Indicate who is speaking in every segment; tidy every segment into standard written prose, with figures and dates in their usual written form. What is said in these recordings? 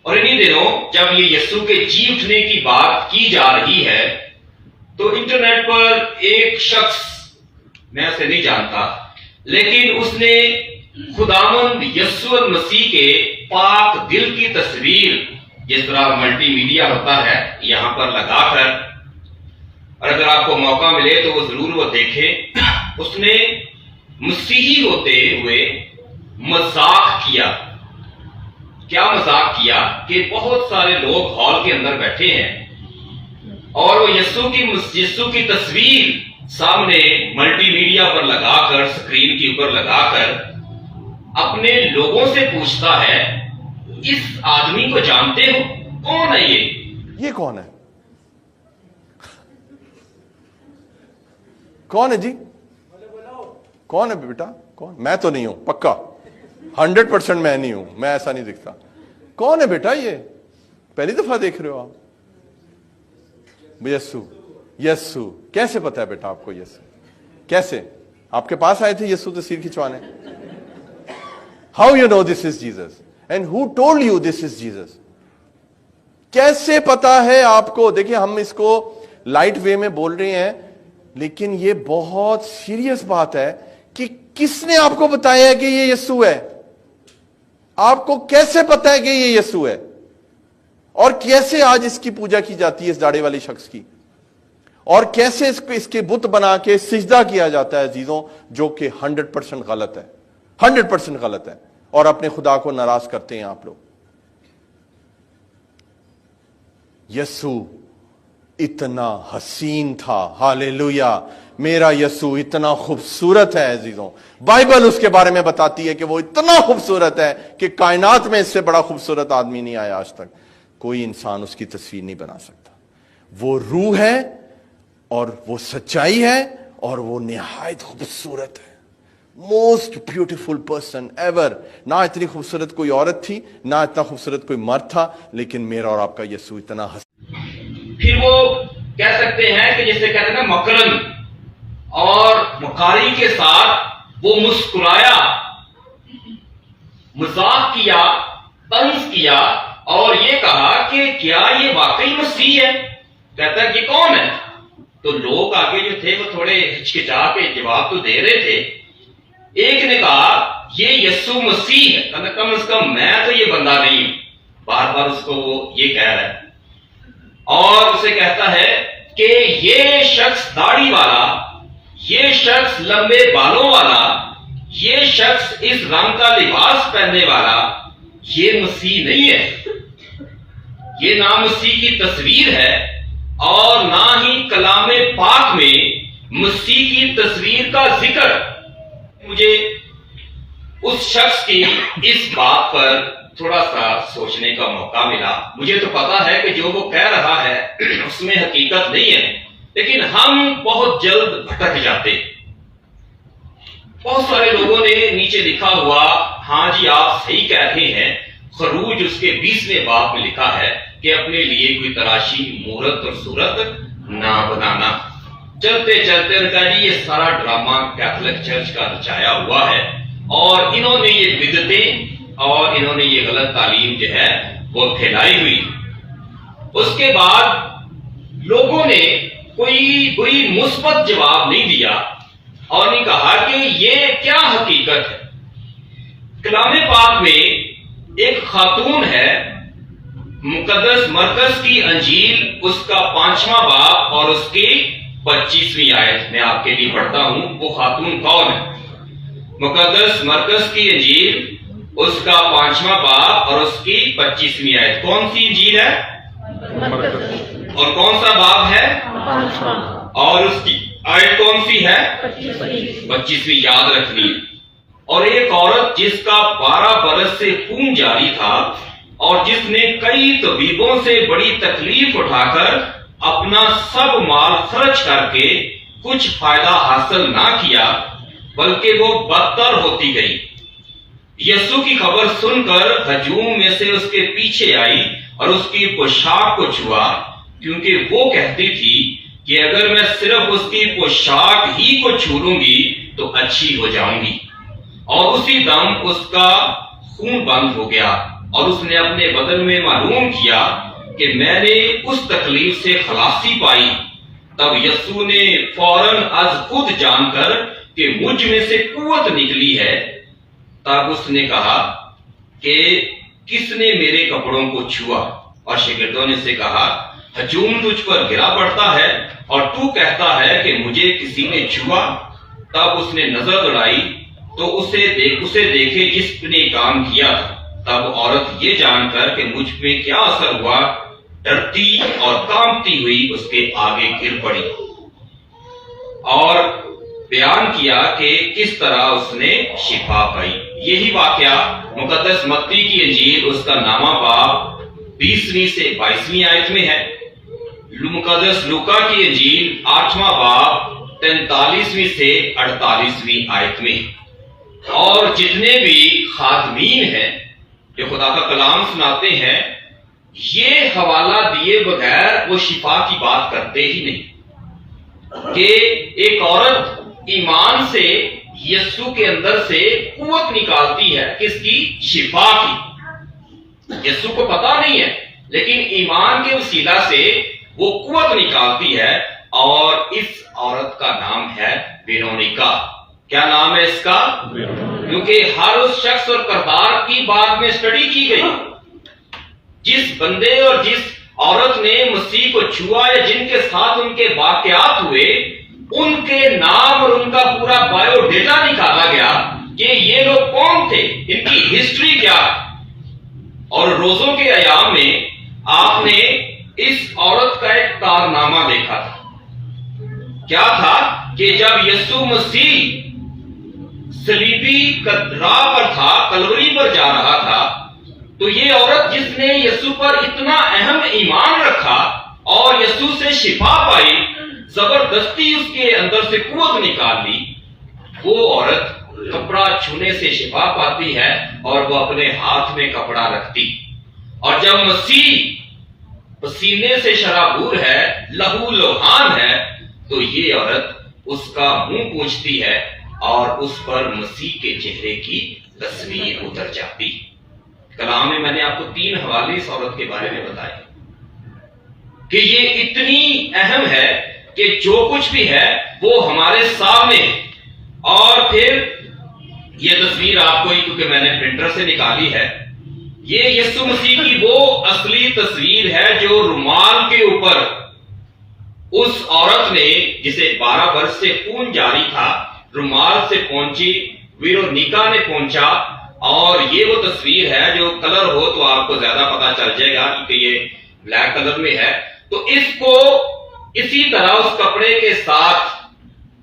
Speaker 1: اور انہی دنوں جب یہ یسوع کے جی اٹھنے کی بات کی جا رہی ہے تو انٹرنیٹ پر ایک شخص، میں اسے نہیں جانتا، لیکن اس نے خداوند یسوع المسیح کے پاک دل کی تصویر جس طرح ملٹی میڈیا ہوتا ہے یہاں پر لگا کر، اور اگر آپ کو موقع ملے تو وہ ضرور وہ دیکھیں، اس نے مسیحی ہوتے ہوئے مذاق کیا۔ کیا مذاق کیا کہ بہت سارے لوگ ہال کے اندر بیٹھے ہیں اور وہ یسوع کی تصویر سامنے ملٹی میڈیا پر لگا کر، اسکرین کے اوپر لگا کر اپنے لوگوں سے پوچھتا ہے، اس آدمی کو جانتے ہو؟ کون ہے یہ
Speaker 2: کون ہے؟ کون ہے جی؟ کون ہے بیٹا؟ کون؟ میں تو نہیں ہوں، پکا 100% میں نہیں ہوں، میں ایسا نہیں دکھتا۔ کون ہے بیٹا یہ؟ پہلی دفعہ دیکھ رہے ہو آپ؟ یسوع کیسے پتا ہے بیٹا آپ کو؟ یسوع کیسے؟ آپ کے پاس آئے تھے یسوع تصویر کھنچوانے؟ How you know this is Jesus and who told you this is Jesus? کیسے پتا ہے آپ کو؟ دیکھیں ہم اس کو لائٹ وے میں بول رہے ہیں، لیکن یہ بہت سیریس بات ہے کہ کس نے آپ کو بتایا ہے کہ یہ یسوع ہے؟ آپ کو کیسے پتا ہے کہ یہ یسوع ہے؟ اور کیسے آج اس کی پوجا کی جاتی ہے، اس داڑھی والی شخص کی؟ اور کیسے اس کے بت بنا کے سجدہ کیا جاتا ہے عزیزوں، جو کہ 100% غلط ہے، 100% غلط ہے، اور اپنے خدا کو ناراض کرتے ہیں آپ لوگ۔ یسوع اتنا حسین تھا، ہاللیلویہ، میرا یسوع اتنا خوبصورت ہے عزیزوں۔ بائبل اس کے بارے میں بتاتی ہے کہ وہ اتنا خوبصورت ہے کہ کائنات میں اس سے بڑا خوبصورت آدمی نہیں آیا آج تک، کوئی انسان اس کی تصویر نہیں بنا سکتا۔ وہ روح ہے اور وہ سچائی ہے اور وہ نہایت خوبصورت ہے، موسٹ بیوٹیفل پرسن ایور۔ نہ اتنی خوبصورت کوئی عورت تھی، نہ اتنا خوبصورت کوئی مرد تھا، لیکن میرا اور آپ کا یسوع اتنا
Speaker 1: پھر وہ کہہ سکتے ہیں کہ جسے کہتے ہیں نا مکرن، اور مکاری کے ساتھ وہ مسکرایا، مذاق کیا، طنز کیا، اور یہ کہا کہ کیا یہ واقعی مسیح ہے؟ کہتا ہے کہ کون ہے؟ تو لوگ آگے جو تھے وہ تھوڑے ہچکچا کے جواب تو دے رہے تھے۔ ایک نے کہا یہ یسوع مسیح ہے، کہتا کم از کم میں تو یہ بندہ نہیں ہوں، بار بار اس کو وہ یہ کہہ رہا ہے، اور اسے کہتا ہے کہ یہ شخص داڑھی والا، یہ شخص لمبے بالوں والا، یہ شخص اس رنگ کا لباس پہننے والا، یہ مسیح نہیں ہے، یہ نہ مسیح کی تصویر ہے اور نہ ہی کلام پاک میں مسیح کی تصویر کا ذکر۔ مجھے اس شخص کی اس بات پر تھوڑا سا سوچنے کا موقع ملا۔ مجھے تو پتا ہے کہ جو وہ کہہ رہا ہے اس میں حقیقت نہیں ہے، لیکن ہم بہت جلد بھٹک جاتے۔ بہت سارے لوگوں نے نیچے لکھا ہوا، ہاں جی آپ صحیح کہہ رہے ہیں، خروج اس کے 20ویں باب میں لکھا ہے کہ اپنے لیے کوئی تراشی مورت اور صورت نہ بنانا۔ چلتے چلتے ان کا جی یہ سارا ڈرامہ کیتھولک چرچ کا رچایا ہوا ہے، اور انہوں نے یہ بدعتیں اور انہوں نے یہ غلط تعلیم جو ہے وہ پھیلائی ہوئی۔ اس کے بعد لوگوں نے کوئی مثبت جواب نہیں دیا اور نہیں کہا کہ یہ کیا حقیقت ہے۔ کلام پاک میں ایک خاتون ہے، مقدس مرقس کی انجیل اس کا 5واں باب اور اس کی 25ویں آیت میں آپ کے لیے پڑھتا ہوں۔ وہ خاتون کون ہے؟ مقدس مرقس کی انجیل اس کا 5واں باب اور اس کی 25ویں آیت۔ کون سی انجیل ہے؟ اور کون سا باب ہے؟ اور اس کی آیت کون سی ہے؟ 25ویں، یاد رکھنی۔ اور ایک عورت جس کا 12 برس سے خون جاری تھا اور جس نے کئی طبیبوں سے بڑی تکلیف اٹھا کر اپنا سب مال خرچ کر کے کچھ فائدہ حاصل نہ کیا بلکہ وہ بدتر ہوتی گئی، یسوع کی خبر سن کر ہجوم میں سے اس کے پیچھے آئی اور اس کی پوشاک کو چھوا، کیونکہ وہ کہتی تھی کہ اگر میں صرف اس کی پوشاک ہی کو چھو لوں گی تو اچھی ہو جاؤں گی، اور اسی دم اس کا خون بند ہو گیا اور اس نے اپنے بدن میں معلوم کیا کہ میں نے اس تکلیف سے خلاصی پائی، تب یسوع نے فوراً از خود جان کر کہ مجھ میں سے قوت نکلی ہے، تب اس نے کہا کہ کس نے میرے کپڑوں کو چھوا؟ اور شاگردوں نے سے کہا ہجوم تجھ پر گرا پڑتا ہے اور تو کہتا ہے کہ مجھے کسی نے چھوا۔ تب اس نے نظر دوڑائی تو اسے دیکھے جس نے کام کیا تھا۔ تب عورت یہ جان کر کہ مجھ پہ کیا اثر ہوا، ڈرتی اور کانپتی ہوئی اس کے آگے گر پڑی اور بیان کیا کہ کس طرح اس نے شفا پائی۔ یہی واقعہ مقدس متی کی انجیل اس کا نامہ باب 20 سے 22 آیت میں ہے، مقدس لوکا کی انجیل 8واں باب 43 سے 48 آیت میں۔ اور جتنے بھی خادمین ہیں جو خدا کا کلام سناتے ہیں، یہ حوالہ دیے بغیر وہ شفا کی بات کرتے ہی نہیں کہ ایک عورت ایمان سے یسوع کے اندر سے قوت نکالتی ہے، کس کی؟ شفا کی۔ یسوع کو پتا نہیں ہے لیکن ایمان کے وسیلہ سے وہ قوت نکالتی ہے، اور اس عورت کا نام ہے ویرونیکا۔ کیا نام ہے اس کا؟ کیونکہ ہر اس شخص اور کردار کی بات میں اسٹڈی کی گئی، جس بندے اور جس عورت نے مسیح کو چھوا یا جن کے ساتھ ان کے واقعات ہوئے، ان کے نام اور ان کا پورا بایو ڈیٹا نکالا گیا کہ یہ لوگ کون تھے، ان کی ہسٹری کیا۔ اور روزوں کے ایام میں آپ نے اس عورت کا ایک کارنامہ دیکھا تھا۔ کیا تھا کہ جب یسوع مسیح صلیبی راہ پر تھا، کلوری پر جا رہا تھا، تو یہ عورت جس نے یسوع پر اتنا اہم ایمان رکھا اور یسوع سے شفا پائی، زبردستی اس کے اندر سے قوت نکال لی، وہ عورت کپڑا چھونے سے شفا پاتی ہے اور وہ اپنے ہاتھ میں کپڑا رکھتی۔ اور جب مسیح پسینے سے شرابور ہے، لہو لوہان ہے، تو یہ عورت اس کا منہ پوچھتی ہے اور اس پر مسیح کے چہرے کی تصویر اتر جاتی۔ کلام میں نے آپ کو 3 حوالے اس عورت کے بارے میں بتائے کہ یہ اتنی اہم ہے کہ جو کچھ بھی ہے وہ ہمارے سامنے ہے۔ اور پھر یہ تصویر آپ کو، کیونکہ میں نے پرنٹر سے نکالی ہے، یہ یسوع مسیح کی وہ اصلی تصویر ہے جو رومال کے اوپر اس عورت نے، جسے 12 برس سے خون جاری تھا، رومال سے پہنچی، ویرونیکا نے پہنچا۔ اور یہ وہ تصویر ہے جو کلر ہو تو آپ کو زیادہ پتا چل جائے گا کیونکہ یہ بلیک کلر میں ہے، تو اس کو اسی طرح اس کپڑے کے ساتھ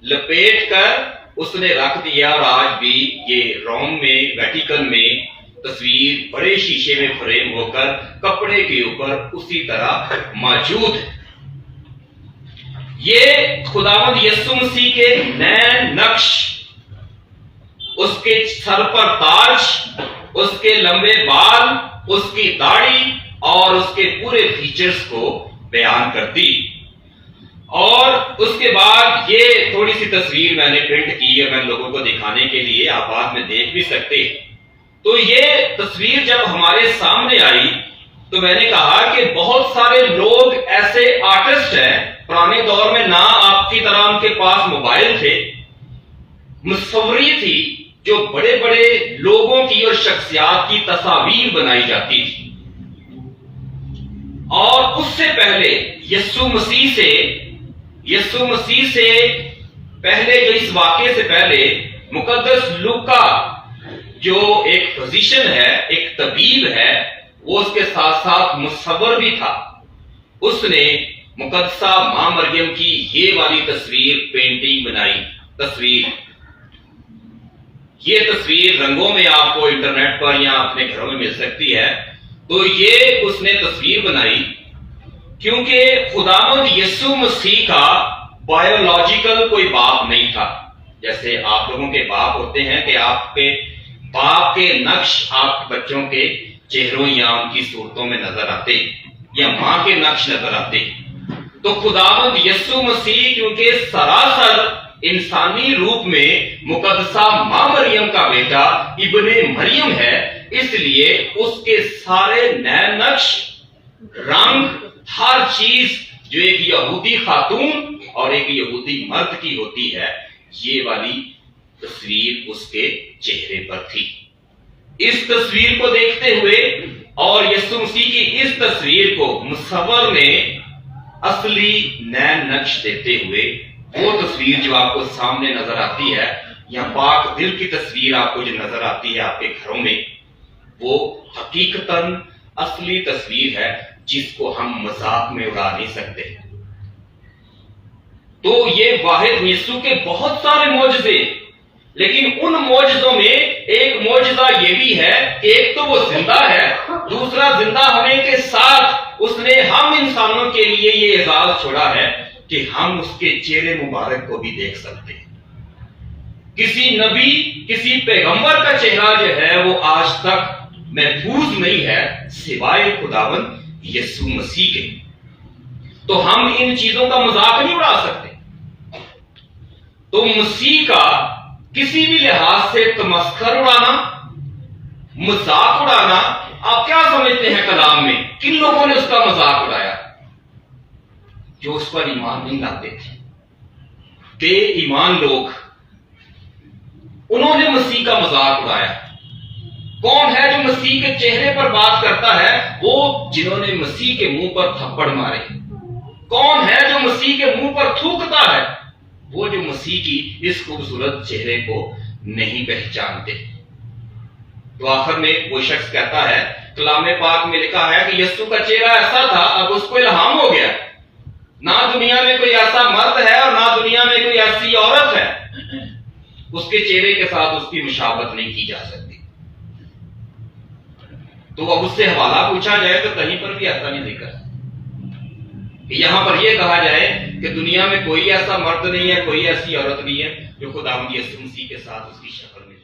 Speaker 1: لپیٹ کر اس نے رکھ دیا، اور آج بھی یہ روم میں، ویٹیکن میں تصویر بڑے شیشے میں فریم ہو کر کپڑے کے اوپر اسی طرح موجود ہے۔ یہ خداوند یسوع مسیح کے نئے نقش، اس کے سر پر تاج، اس کے لمبے بال، اس کی داڑھی اور اس کے پورے فیچرز کو بیان کرتی۔ اور اس کے بعد یہ تھوڑی سی تصویر میں نے پرنٹ کی ہے، میں لوگوں کو دکھانے کے لیے، آپ بعد میں دیکھ بھی سکتے ہیں۔ تو یہ تصویر جب ہمارے سامنے آئی تو میں نے کہا کہ بہت سارے لوگ ایسے آرٹسٹ ہیں، پرانے دور میں نہ آپ کی طرح ان کے پاس موبائل تھے، مصوری تھی جو بڑے بڑے لوگوں کی اور شخصیات کی تصاویر بنائی جاتی تھی۔ اور اس سے پہلے یسوع مسیح سے پہلے، جو اس واقعے سے پہلے، مقدس لوکا جو ایک فزیشن ہے، ایک طبیب ہے، وہ اس کے ساتھ ساتھ مصور بھی تھا، اس نے مقدسہ ماں مریم کی یہ والی تصویر پینٹنگ بنائی۔ یہ تصویر رنگوں میں آپ کو انٹرنیٹ پر یا اپنے گھروں میں مل سکتی ہے۔ تو یہ اس نے تصویر بنائی کیونکہ خداوند یسوع مسیح کا بایولوجیکل کوئی باپ نہیں تھا۔ جیسے آپ لوگوں کے باپ ہوتے ہیں کہ آپ کے باپ کے نقش آپ بچوں کے چہروں یا ان کی صورتوں میں نظر آتے، یا ماں کے نقش نظر آتے۔ تو خداوند یسوع مسیح کیونکہ سراسر انسانی روپ میں مقدسہ ماں مریم کا بیٹا ابن مریم ہے، اس لیے اس کے سارے نئے نقش، رنگ، ہر چیز جو ایک یہودی خاتون اور ایک یہودی مرد کی ہوتی ہے، یہ والی تصویر اس کے چہرے پر تھی۔ اس تصویر کو دیکھتے ہوئے اور یسوع مسیح کی اس تصویر کو مصور نے اصلی نئے نقش دیتے ہوئے وہ تصویر جو آپ کو سامنے نظر آتی ہے، یا پاک دل کی تصویر آپ کو جو نظر آتی ہے آپ کے گھروں میں، وہ حقیقتاً اصلی تصویر ہے جس کو ہم مذاق میں اڑا نہیں سکتے۔ تو یہ واحد یسوع کے بہت سارے معجزے، لیکن ان معجزوں میں ایک معجزہ یہ بھی ہے کہ ایک تو وہ زندہ ہے، دوسرا زندہ ہونے کے ساتھ اس نے ہم انسانوں کے لیے یہ اعزاز چھوڑا ہے کہ ہم اس کے چہرے مبارک کو بھی دیکھ سکتے ہیں۔ کسی نبی، کسی پیغمبر کا چہرہ جو ہے وہ آج تک محفوظ نہیں ہے سوائے خداوند یسوع مسیح کے۔ تو ہم ان چیزوں کا مذاق نہیں اڑا سکتے۔ تو مسیح کا کسی بھی لحاظ سے تمسخر اڑانا، مذاق اڑانا، آپ کیا سمجھتے ہیں کلام میں کن لوگوں نے اس کا مذاق اڑایا؟ جو اس پر ایمان نہیں لاتے تھے، بے ایمان لوگ، انہوں نے مسیح کا مذاق اڑایا۔ کون ہے جو مسیح کے چہرے پر بات کرتا ہے؟ وہ جنہوں نے مسیح کے منہ پر تھپڑ مارے۔ کون ہے جو مسیح کے منہ پر تھوکتا ہے؟ وہ جو مسیح کی اس خوبصورت چہرے کو نہیں پہچانتے۔ تو آخر میں وہ شخص کہتا ہے، کلام پاک میں لکھا ہے کہ یسوع کا چہرہ ایسا تھا، اب اس کو الہام ہو گیا، نہ دنیا میں کوئی ایسا مرد ہے اور نہ دنیا میں کوئی ایسی عورت ہے، اس کے چہرے کے ساتھ اس کی مشابہت نہیں کی جا سکتی۔ تو اب اس سے حوالہ پوچھا جائے تو کہیں پر بھی ایسا نہیں ذکر، یہاں پر یہ کہا جائے کہ دنیا میں کوئی ایسا مرد نہیں ہے، کوئی ایسی عورت نہیں ہے جو خداوند یسوع مسیح کے ساتھ اس کی شکل میں